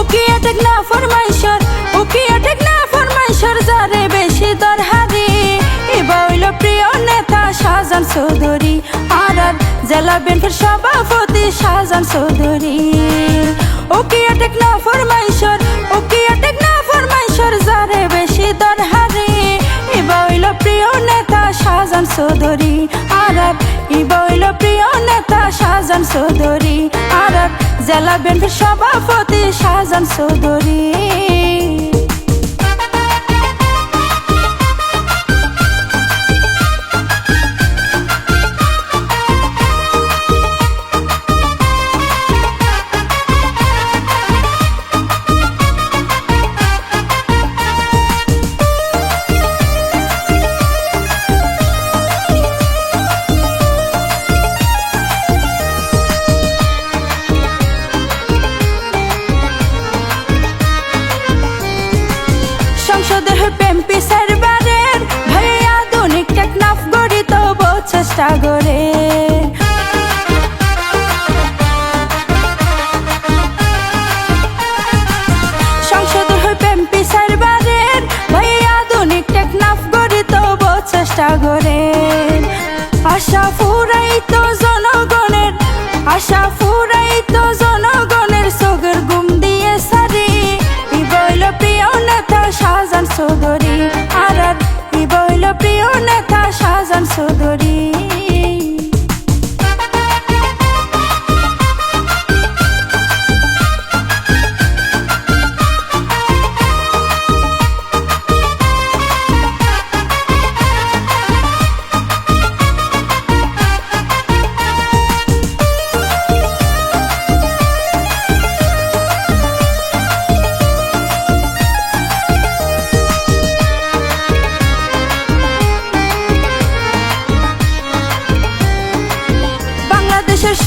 উকিয়া টেকনা ফরমাইশর উকিয়া টেকনা ফরমাইশর যারে বেশি দরহারি ইবাইল প্রিয় নেতা শাহজাহান চৌধুরী আর জেলা বিএনপির সভাপতি শাহজাহান চৌধুরী উকিয়া টেকনা ফরমাইশর উকিয়া টেকনা ফরমাইশর যারে বেশি দরহারি ইবাইল প্রিয় নেতা শাহজাহান চৌধুরী আর ইবাইল প্রিয় নেতা শাহজাহান চৌধুরী আর জেলা বিএনপির সভাপতি শাহজাহান চৌধুরী এমপি সারবারের ভাই আধুনিক টেকনাফ গড়ি তব চেষ্টা করে সংসদের হইব এমপি সারবারের ভাই আধুনিক টেকনাফ গড়ি তব চেষ্টা করে আশা ফুরাইতো জনগণের আশা ফুরাইতো জনগণের চোখের ঘুম দিয়ে সারি ইবাইল প্রিয় নেতা শাহজাহান চৌধুরী আর ইবাইল প্রিয় নেতা শাহজাহান চৌধুরী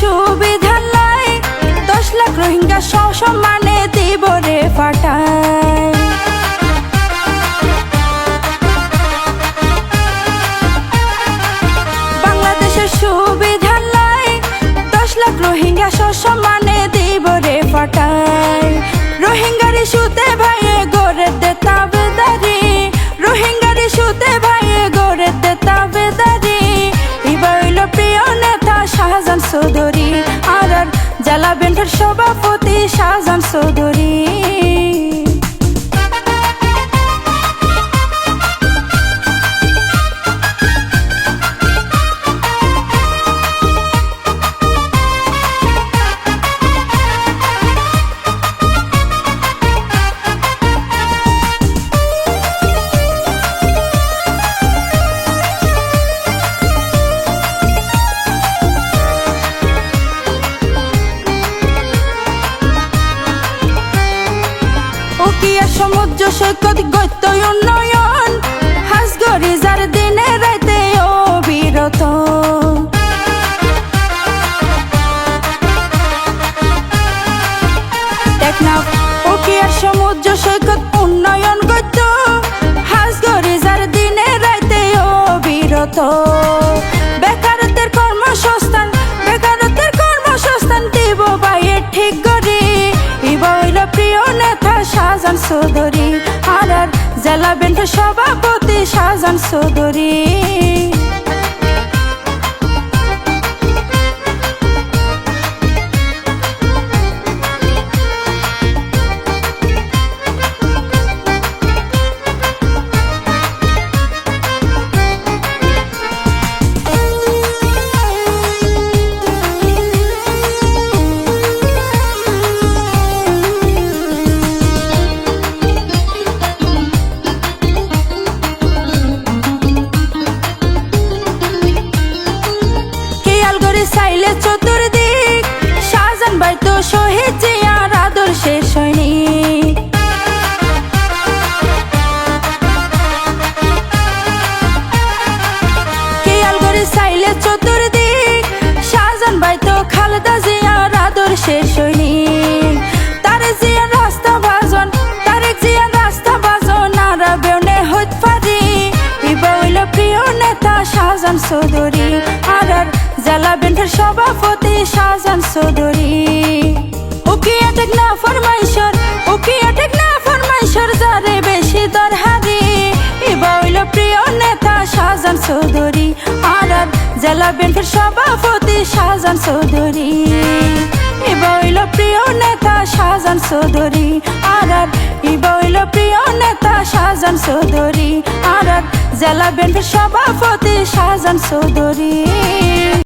সুবিধা লাই 10 লাখ রোহিঙ্গা সসম্মানে দিব রে ফাটায় বাংলাদেশের সুবিধা লাই 10 লাখ রোহিঙ্গা সসম্মানে দিব রে ফাটায় রোহিঙ্গার ইস্যুতে ভাইয়ে গড়ে দে তাবেদারি রোহিঙ্গার ইস্যুতে ভাইয়ে গড়ে দে তাবেদারি ইবাইল প্রিয় নেতা শাহজাহান চৌধুরী আর জেলা বিএনপির সভাপতি শাহজাহান চৌধুরী উকিয়া সমুদ্র সৈকত গত্য উন্নয়ন হাসগড়ি যার দিনে রাইতে অবিরত টেকনাফ উকিয়া সমুদ্র সৈকত উন্নয়ন গত্য হাসগড়ি যার দিনে রাইতে অবিরত বেকারত্বের কর্মসংস্থান দিব বাইয়ে ঠিক গড়ি ইবাইল প্রিয় নেতা শাহজাহান চৌধুরী আর জেলা বিএনপির সভাপতি শাহজাহান চৌধুরী চাইলে চতুর্দিক শাহজাহান ভাই তো শহীদ জিয়ার আদর্শের সৈনিক খেয়ালগড়ি চাইলে চতুর্দিক শাহজাহান ভাই তো খালেদা জিয়ার আদর্শের সৈনিক তারেক জিয়ার রাস্তা বাজন আর বেউনে হইত পারি ইবাইল প্রিয় নেতা শাহজাহান চৌধুরী আর জেলা বিএনপির সভাপতি শাহজাহান চৌধুরী উকিয়া টেকনা ফরমাইশর শাহজাহান চৌধুরী আর জেলা বিএনপির সভাপতি শাহজাহান চৌধুরী। ইবা হইল প্রিয় নেতা শাহজাহান চৌধুরী আর ইবা হইল প্রিয় নেতা শাহজাহান চৌধুরী আর জেলা বিএনপির সভাপতি শাহজাহান চৌধুরী।